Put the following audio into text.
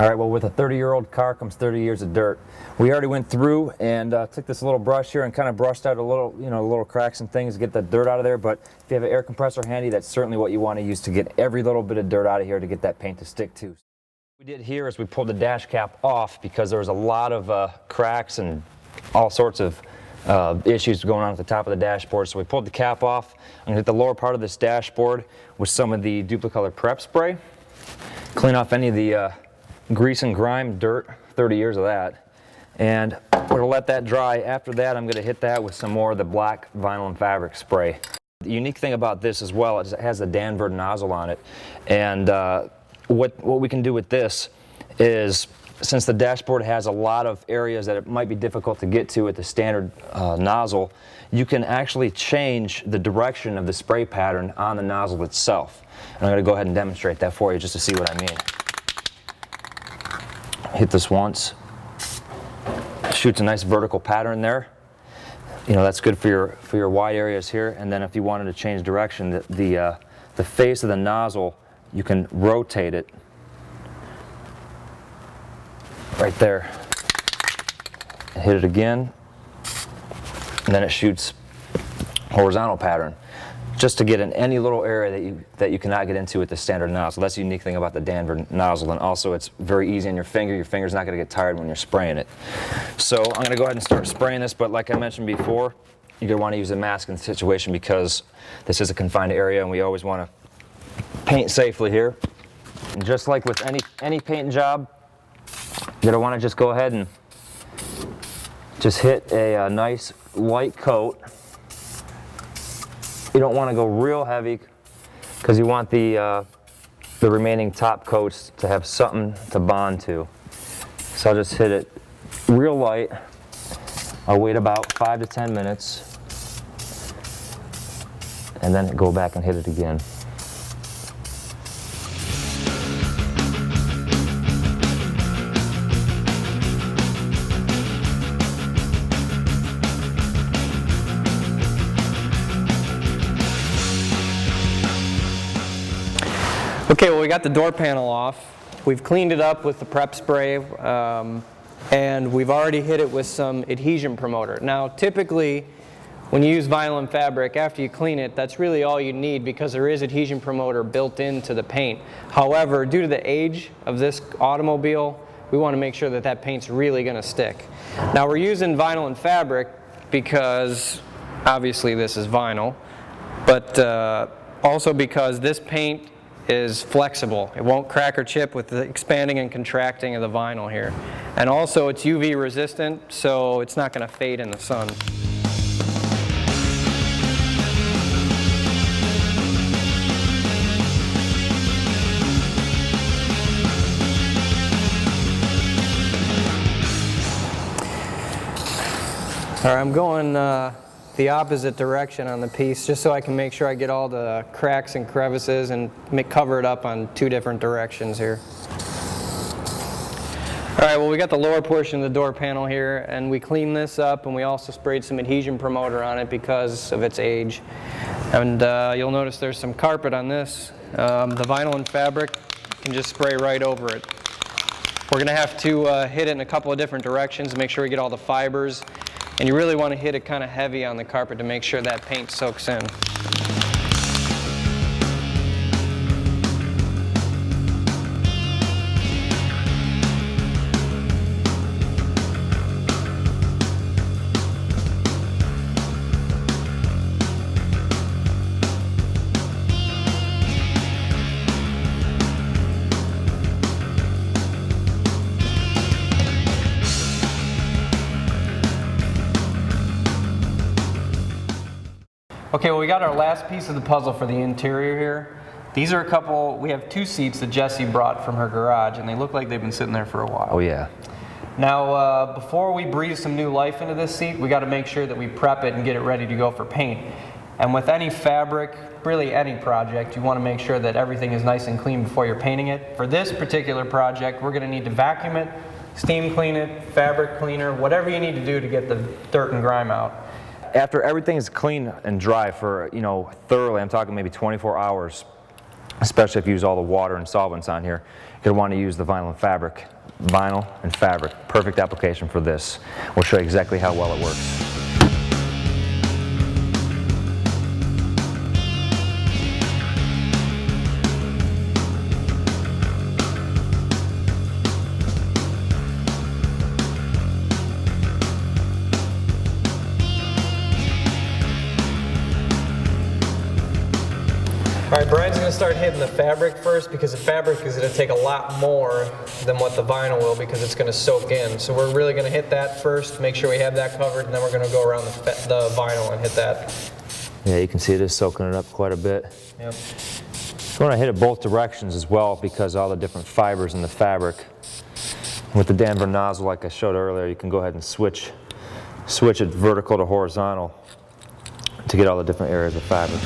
All right, well, with a 30-year-old car comes 30 years of dirt. We already went through and took this little brush here and kind of brushed out a little, little cracks and things to get the dirt out of there. But if you have an air compressor handy, that's certainly what you want to use to get every little bit of dirt out of here to get that paint to stick to. What we did here is we pulled the dash cap off because there was a lot of cracks and all sorts of issues going on at the top of the dashboard. So we pulled the cap off. I'm going to hit the lower part of this dashboard with some of the Dupli-Color prep spray. Clean off any of the grease and grime, dirt, 30 years of that. And we're going to let that dry. After that, I'm going to hit that with some more of the black vinyl and fabric spray. The unique thing about this as well is it has a Danvers nozzle on it. And what we can do with this is, since the dashboard has a lot of areas that it might be difficult to get to with the standard nozzle, you can actually change the direction of the spray pattern on the nozzle itself. And I'm going to go ahead and demonstrate that for you just to see what I mean. Hit this once, shoots a nice vertical pattern there. That's good for your wide areas here. And then if you wanted to change direction, the face of the nozzle, you can rotate it right there and hit it again, and then it shoots horizontal pattern, just to get in any little area that you cannot get into with the standard nozzle. That's the unique thing about the Danvers nozzle, and also it's very easy on your finger. Your finger's not going to get tired when you're spraying it. So I'm going to go ahead and start spraying this, but like I mentioned before, you're going to want to use a mask in the situation because this is a confined area and we always want to paint safely here. And just like with any paint job, you're going to want to just go ahead and just hit a nice light coat. You don't want to go real heavy because you want the remaining top coats to have something to bond to. So I'll just hit it real light. I'll wait about 5 to 10 minutes and then go back and hit it again. Okay, well, we got the door panel off. We've cleaned it up with the prep spray, and we've already hit it with some adhesion promoter. Now, typically, when you use vinyl and fabric, after you clean it, that's really all you need because there is adhesion promoter built into the paint. However, due to the age of this automobile, we want to make sure that that paint's really going to stick. Now, we're using vinyl and fabric because, obviously, this is vinyl, but also because this paint is flexible. It won't crack or chip with the expanding and contracting of the vinyl here. And also it's UV resistant, so it's not going to fade in the sun. All right, I'm going the opposite direction on the piece just so I can make sure I get all the cracks and crevices and cover it up on 2 different directions here. All right, well, we got the lower portion of the door panel here, and we cleaned this up, and we also sprayed some adhesion promoter on it because of its age. And you'll notice there's some carpet on this. The vinyl and fabric, you can just spray right over it. We're going to have to hit it in a couple of different directions to make sure we get all the fibers. And you really want to hit it kind of heavy on the carpet to make sure that paint soaks in. Okay, well, we got our last piece of the puzzle for the interior here. These are we have 2 seats that Jessie brought from her garage, and they look like they've been sitting there for a while. Oh yeah. Now, before we breathe some new life into this seat, we got to make sure that we prep it and get it ready to go for paint. And with any fabric, really any project, you want to make sure that everything is nice and clean before you're painting it. For this particular project, we're going to need to vacuum it, steam clean it, fabric cleaner, whatever you need to do to get the dirt and grime out. After everything is clean and dry for, thoroughly, I'm talking maybe 24 hours, especially if you use all the water and solvents on here. You're going to want to use the vinyl and fabric. Vinyl and fabric, perfect application for this. We'll show you exactly how well it works. All right, Brian's going to start hitting the fabric first because the fabric is going to take a lot more than what the vinyl will because it's going to soak in. So we're really going to hit that first, make sure we have that covered, and then we're going to go around the vinyl and hit that. Yeah, you can see it is soaking it up quite a bit. Yep. You want to hit it both directions as well because all the different fibers in the fabric. With the Danver nozzle, like I showed earlier, you can go ahead and switch it vertical to horizontal to get all the different areas of fabric.